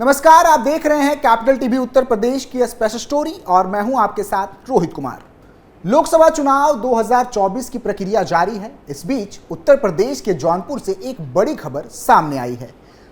नमस्कार, आप देख रहे हैं कैपिटल टीवी उत्तर प्रदेश की स्पेशल स्टोरी और मैं हूं आपके साथ रोहित कुमार। लोकसभा चुनाव 2024 की प्रक्रिया जारी है। इस बीच उत्तर प्रदेश के जौनपुर से एक बड़ी खबर सामने आई है।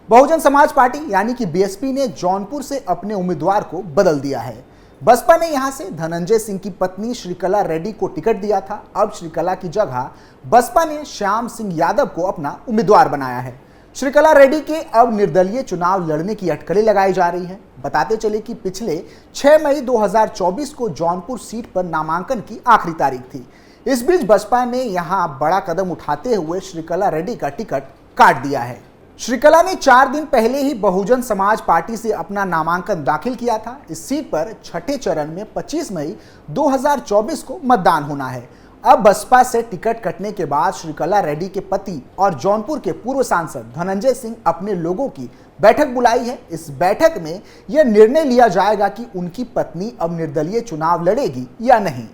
बहुजन समाज पार्टी यानी कि बीएसपी ने जौनपुर से अपने उम्मीदवार को बदल दिया है। बसपा ने यहां से धनंजय सिंह की पत्नी श्रीकला रेड्डी को टिकट दिया था। अब श्रीकला की जगह बसपा ने श्याम सिंह यादव को अपना उम्मीदवार बनाया है। श्रीकला रेड्डी के अब निर्दलीय चुनाव लड़ने की अटकलें लगाई जा रही हैं। बताते चले कि पिछले 6 मई 2024 को जौनपुर सीट पर नामांकन की आखिरी तारीख थी। इस बीच बसपा ने यहां बड़ा कदम उठाते हुए श्रीकला रेड्डी का टिकट काट दिया है। श्रीकला ने 4 दिन पहले ही बहुजन समाज पार्टी से अपना नामांकन दाखिल किया था। इस सीट पर छठे चरण में 25 मई 2024 को मतदान होना है। अब बसपा से टिकट कटने के बाद श्रीकला रेड्डी के पति और जौनपुर के पूर्व सांसद धनंजय सिंह अपने लोगों की बैठक बुलाई है। इस बैठक में यह निर्णय लिया जाएगा कि उनकी पत्नी अब निर्दलीय चुनाव लड़ेगी या नहीं।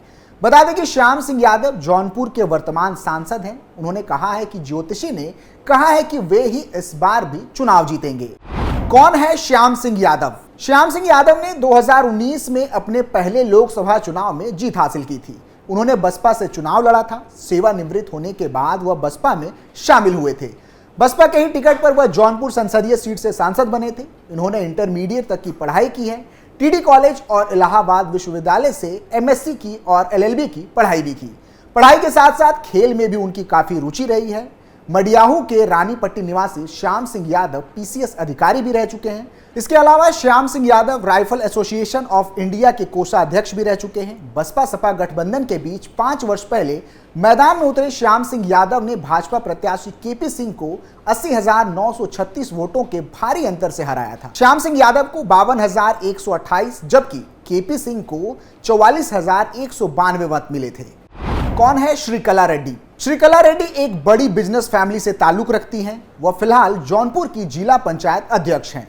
बता दें कि श्याम सिंह यादव जौनपुर के वर्तमान सांसद हैं। उन्होंने कहा है कि ज्योतिषी ने कहा है कि वे ही इस बार भी चुनाव जीतेंगे। कौन है श्याम सिंह यादव? श्याम सिंह यादव ने 2019 में अपने पहले लोकसभा चुनाव में जीत हासिल की थी। उन्होंने बसपा से चुनाव लड़ा था। सेवानिवृत्त होने के बाद वह बसपा में शामिल हुए थे। बसपा के ही टिकट पर वह जौनपुर संसदीय सीट से सांसद बने थे। इन्होंने इंटरमीडिएट तक की पढ़ाई की है। टीडी कॉलेज और इलाहाबाद विश्वविद्यालय से एमएससी की और एलएलबी की पढ़ाई भी की। पढ़ाई के साथ साथ खेल में भी उनकी काफी रुचि रही है। मडियाहू के रानीपट्टी निवासी श्याम सिंह यादव पीसीएस अधिकारी भी रह चुके हैं। इसके अलावा Shyam Singh Yadav rifle association of India के कोषाध्यक्ष भी रह चुके हैं। बसपा सपा गठबंधन के बीच 5 वर्ष पहले मैदान में उतरे श्याम सिंह यादव ने भाजपा प्रत्याशी केपी सिंह को 80,936 वोटों के भारी अंतर से हराया था। श्याम सिंह यादव को 52,128 जबकि केपी सिंह को 44,192 मत मिले थे। कौन है श्रीकला रेड्डी? श्रीकला रेड्डी एक बड़ी बिजनेस फैमिली से ताल्लुक रखती हैं। वह फिलहाल जौनपुर की जिला पंचायत अध्यक्ष हैं।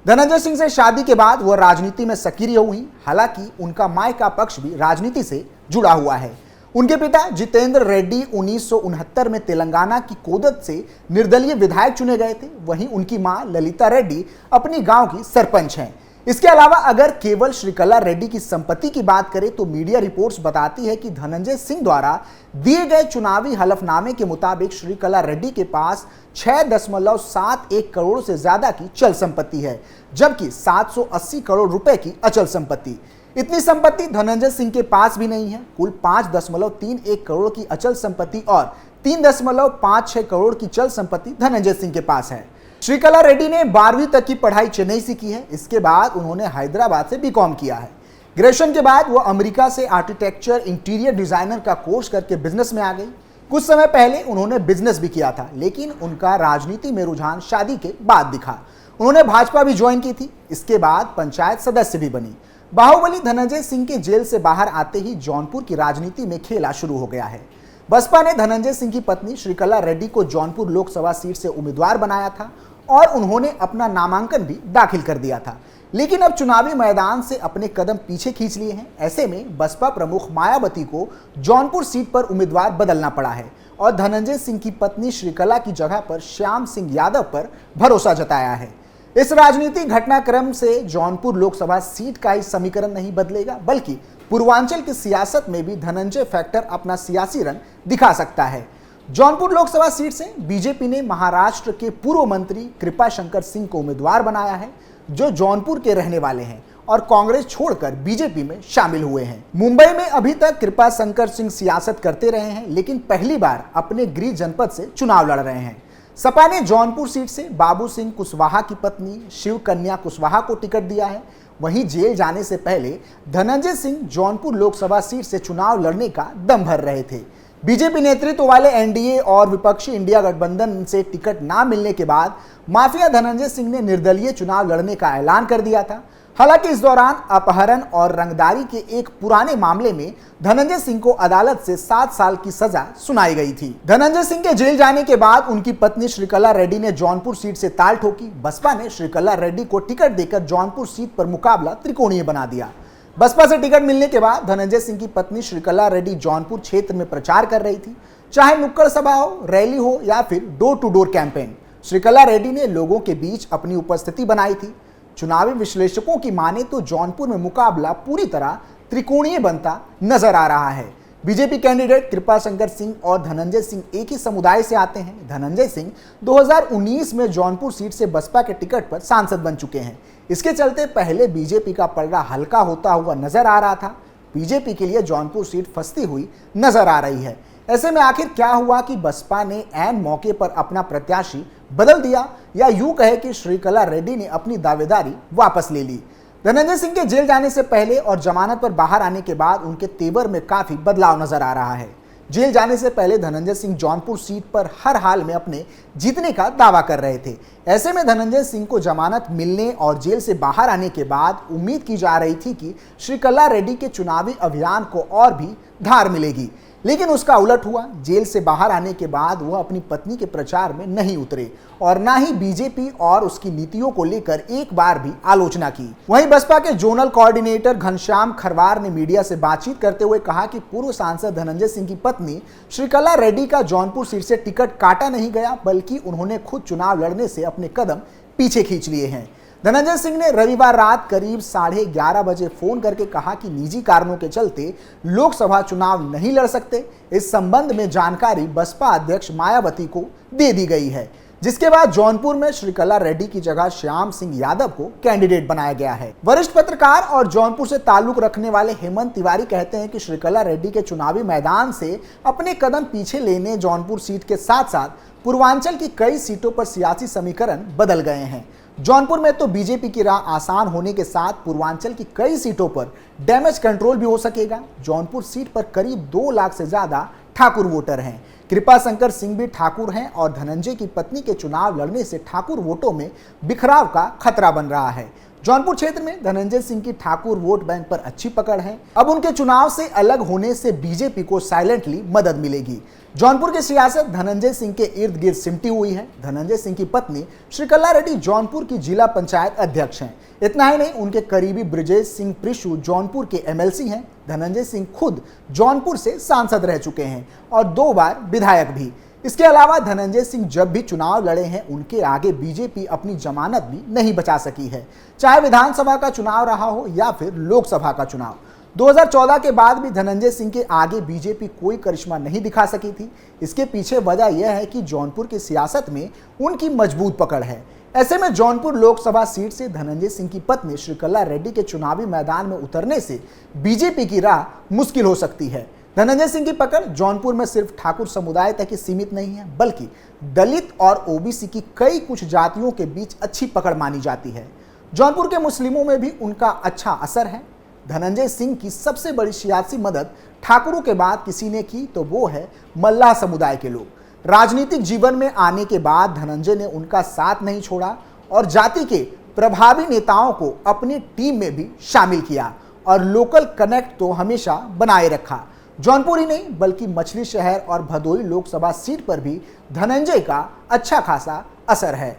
धनंजय सिंह से शादी के बाद वह राजनीति में सक्रिय हुई। हालांकि उनका मायका पक्ष भी राजनीति से जुड़ा हुआ है। उनके पिता जितेंद्र रेड्डी 1969 में तेलंगाना की कोदत से निर्दलीय विधायक चुने गए थे। वहीं उनकी मां ललिता रेड्डी अपनी गांव की सरपंच हैं। इसके अलावा अगर केवल श्रीकला रेड्डी की संपत्ति की बात करें तो मीडिया रिपोर्ट्स बताती है कि धनंजय सिंह द्वारा दिए गए चुनावी हलफनामे के मुताबिक श्रीकला रेड्डी के पास 6.71 करोड़ से ज्यादा की चल संपत्ति है, जबकि 780 करोड़ रुपए की अचल संपत्ति। इतनी संपत्ति धनंजय सिंह के पास भी नहीं है। कुल 5.31 करोड़ की अचल संपत्ति और 3.56 करोड़ की चल संपत्ति धनंजय सिंह के पास है। श्रीकला रेड्डी ने 12वीं तक की पढ़ाई चेन्नई से की है। इसके बाद उन्होंने हैदराबाद से बीकॉम किया है। ग्रेजुएशन के बाद वो अमेरिका से आर्किटेक्चर इंटीरियर डिजाइनर का कोर्स करके बिजनेस में आ गई। कुछ समय पहले उन्होंने बिजनेस भी किया था, लेकिन उनका राजनीति में रुझान शादी के बाद दिखा। उन्होंने भाजपा भी ज्वाइन की थी। इसके बाद पंचायत सदस्य भी बनी। बाहुबली धनंजय सिंह के जेल से बाहर आते ही जौनपुर की राजनीति में खेला शुरू हो गया है। बसपा ने धनंजय सिंह की पत्नी श्रीकला रेड्डी को जौनपुर लोकसभा सीट से उम्मीदवार बनाया था और उन्होंने अपना नामांकन भी दाखिल कर दिया था, लेकिन अब चुनावी मैदान से अपने कदम पीछे खींच लिए हैं। ऐसे में बसपा प्रमुख मायावती को जौनपुर सीट पर उम्मीदवार बदलना पड़ा है और धनंजय सिंह की पत्नी श्रीकला की जगह पर श्याम सिंह यादव पर भरोसा जताया है। इस राजनीतिक घटनाक्रम से जौनपुर लोकसभा सीट का ही समीकरण नहीं बदलेगा, बल्कि पूर्वांचल की सियासत में भी धनंजय फैक्टर अपना सियासी रंग दिखा सकता है। जौनपुर लोकसभा सीट से बीजेपी ने महाराष्ट्र के पूर्व मंत्री कृपा शंकर सिंह को उम्मीदवार बनाया है, जो जौनपुर के रहने वाले हैं और कांग्रेस छोड़कर बीजेपी में शामिल हुए हैं। मुंबई में अभी तक कृपा शंकर सिंह सियासत करते रहे हैं, लेकिन पहली बार अपने गृह जनपद से चुनाव लड़ रहे हैं। सपा ने जौनपुर सीट से बाबू सिंह कुशवाहा की पत्नी शिव कन्या कुशवाहा को टिकट दिया है। वहीं जेल जाने से पहले धनंजय सिंह जौनपुर लोकसभा सीट से चुनाव लड़ने का दम भर रहे थे। बीजेपी नेतृत्व वाले एनडीए और विपक्षी इंडिया गठबंधन से टिकट ना मिलने के बाद माफिया धनंजय सिंह ने निर्दलीय चुनाव लड़ने का ऐलान कर दिया था। हालांकि इस दौरान अपहरण और रंगदारी के एक पुराने मामले में धनंजय सिंह को अदालत से 7 साल की सजा सुनाई गई थी। धनंजय सिंह के जेल जाने के बाद उनकी पत्नी श्रीकला रेड्डी ने जौनपुर सीट से ताल ठोकी। बसपा ने श्रीकला रेड्डी को टिकट देकर जौनपुर सीट पर मुकाबला त्रिकोणीय बना दिया। बसपा से टिकट मिलने के बाद धनंजय सिंह की पत्नी श्रीकला रेड्डी जौनपुर क्षेत्र में प्रचार कर रही थी। चाहे नुक्कड़ सभा हो, रैली हो या फिर door to door campaign, Shrikala Reddy ने लोगों के बीच अपनी उपस्थिति बनाई थी। चुनावी विश्लेषकों की माने तो जौनपुर में मुकाबला पूरी तरह त्रिकोणीय बनता नजर आ रहा है। बीजेपी कैंडिडेट कृपाशंकर सिंह और धनंजय सिंह एक ही समुदाय से आते हैं। धनंजय सिंह 2019 में जौनपुर सीट से बसपा के टिकट पर सांसद बन चुके हैं। इसके चलते पहले बीजेपी का पलड़ा हल्का होता हुआ नजर आ रहा था। बीजेपी के लिए जौनपुर सीट फंसती हुई नजर आ रही है। ऐसे में आखिर क्या हुआ कि बसपा ने ऐन मौके पर अपना प्रत्याशी बदल दिया, या यूं कहे कि श्रीकला रेड्डी ने अपनी दावेदारी वापस ले ली। धनंजय सिंह के जेल जाने से पहले और जमानत पर बाहर आने के बाद उनके तेवर में काफी बदलाव नजर आ रहा है। जेल जाने से पहले धनंजय सिंह जौनपुर सीट पर हर हाल में अपने जीतने का दावा कर रहे थे। ऐसे में धनंजय सिंह को जमानत मिलने और जेल से बाहर आने के बाद उम्मीद की जा रही थी कि श्रीकला रेड्डी के चुनावी अभियान को और भी धार मिलेगी, लेकिन उसका उलट हुआ। जेल से बाहर आने के बाद वह अपनी पत्नी के प्रचार में नहीं उतरे और ना ही बीजेपी और उसकी नीतियों को लेकर एक बार भी आलोचना की। वहीं बसपा के जोनल कोऑर्डिनेटर घनश्याम खरवार ने मीडिया से बातचीत करते हुए कहा कि पूर्व सांसद धनंजय सिंह की पत्नी श्रीकला रेड्डी का जौनपुर सीट से टिकट काटा नहीं गया, बल्कि उन्होंने खुद चुनाव लड़ने से अपने कदम पीछे खींच लिए हैं। धनंजय सिंह ने रविवार रात करीब 11:30 बजे फोन करके कहा कि निजी कारणों के चलते लोकसभा चुनाव नहीं लड़ सकते। इस संबंध में जानकारी बसपा अध्यक्ष मायावती को दे दी गई है, जिसके बाद जौनपुर में श्रीकला रेड्डी की जगह श्याम सिंह यादव को कैंडिडेट बनाया गया है। वरिष्ठ पत्रकार और जौनपुर से ताल्लुक रखने वाले हेमंत तिवारी कहते हैं कि श्रीकला रेड्डी के चुनावी मैदान से अपने कदम पीछे लेने जौनपुर सीट के साथ साथ पूर्वांचल की कई सीटों पर सियासी समीकरण बदल गए हैं। जौनपुर में तो बीजेपी की राह आसान होने के साथ पूर्वांचल की कई सीटों पर डैमेज कंट्रोल भी हो सकेगा। जौनपुर सीट पर करीब 2 लाख से ज्यादा ठाकुर वोटर हैं। कृपाशंकर सिंह भी ठाकुर हैं और धनंजय की पत्नी के चुनाव लड़ने से ठाकुर वोटों में बिखराव का खतरा बन रहा है। जौनपुर क्षेत्र में धनंजय सिंह की ठाकुर वोट बैंक पर अच्छी पकड़ है। अब उनके चुनाव से अलग होने से बीजेपी को साइलेंटली मदद मिलेगी। जौनपुर की सियासत धनंजय सिंह के इर्द गिर्द सिमटी हुई है। धनंजय सिंह की पत्नी श्रीकला रेड्डी जौनपुर की जिला पंचायत अध्यक्ष हैं। इतना ही नहीं, उनके करीबी ब्रिजेश सिंह प्रिशु जौनपुर के एमएलसी हैं। धनंजय सिंह खुद जौनपुर से सांसद रह चुके हैं और 2 बार विधायक भी। इसके अलावा धनंजय सिंह जब भी चुनाव लड़े हैं, उनके आगे बीजेपी अपनी जमानत भी नहीं बचा सकी है, चाहे विधानसभा का चुनाव रहा हो या फिर लोकसभा का चुनाव। 2014 के बाद भी धनंजय सिंह के आगे बीजेपी कोई करिश्मा नहीं दिखा सकी थी। इसके पीछे वजह यह है कि जौनपुर की सियासत में उनकी मजबूत पकड़ है। ऐसे में जौनपुर लोकसभा सीट से धनंजय सिंह की पत्नी श्रीकला रेड्डी के चुनावी मैदान में उतरने से बीजेपी की राह मुश्किल हो सकती है। धनंजय सिंह की पकड़ जौनपुर में सिर्फ ठाकुर समुदाय तक ही सीमित नहीं है, बल्कि दलित और ओबीसी की कई कुछ जातियों के बीच अच्छी पकड़ मानी जाती है। जौनपुर के मुस्लिमों में भी उनका अच्छा असर है। धनंजय सिंह की सबसे बड़ी सियासी मदद ठाकुरों के बाद किसी ने की तो वो है मल्लाह समुदाय के लोग। राजनीतिक जीवन में आने के बाद धनंजय ने उनका साथ नहीं छोड़ा और जाति के प्रभावी नेताओं को अपनी टीम में भी शामिल किया और लोकल कनेक्ट तो हमेशा बनाए रखा। जौनपुर ही नहीं बल्कि मछली शहर और भदोही लोकसभा सीट पर भी धनंजय का अच्छा खासा असर है।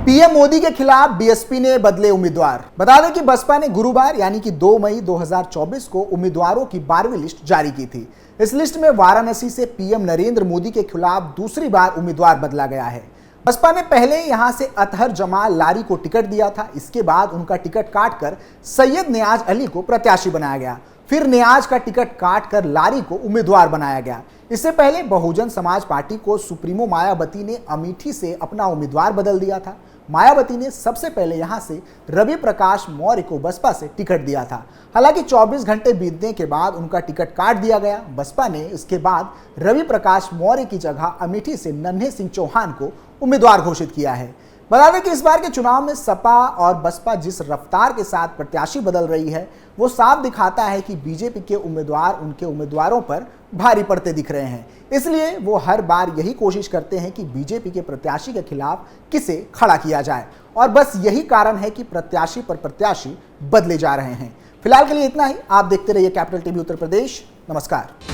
पीएम मोदी के खिलाफ बीएसपी ने बदले उम्मीदवार। बता दें कि बसपा ने गुरुवार यानी कि 2 मई 2024 को उम्मीदवारों की 12वीं लिस्ट जारी की थी। इस लिस्ट में वाराणसी से पीएम नरेंद्र मोदी के खिलाफ दूसरी बार उम्मीदवार बदला गया है। बसपा ने पहले यहां से अतहर जमाल लारी को टिकट दिया था। इसके बाद उनका टिकट काटकर सैयद नियाज अली को प्रत्याशी बनाया गया। फिर नियाज का टिकट काटकर लारी को उम्मीदवार बनाया गया। इससे पहले बहुजन समाज पार्टी को सुप्रीमो मायावती ने अमेठी से अपना उम्मीदवार बदल दिया था। मायावती ने सबसे पहले यहां से रवि प्रकाश मौर्य को बसपा से टिकट दिया था। हालांकि 24 घंटे बीतने के बाद उनका टिकट काट दिया गया। बसपा ने इसके बाद रवि प्रकाश मौर्य की जगह अमेठी से नन्हे सिंह चौहान को उम्मीदवार घोषित किया है। बता दें कि इस बार के चुनाव में सपा और बसपा जिस रफ्तार के साथ प्रत्याशी बदल रही है, वो साफ दिखाता है कि बीजेपी के उम्मीदवार उनके उम्मीदवारों पर भारी पड़ते दिख रहे हैं। इसलिए वो हर बार यही कोशिश करते हैं कि बीजेपी के प्रत्याशी के खिलाफ किसे खड़ा किया जाए और बस यही कारण है कि प्रत्याशी पर प्रत्याशी बदले जा रहे हैं। फिलहाल के लिए इतना ही। आप देखते रहिए कैपिटल टीवी उत्तर प्रदेश। नमस्कार।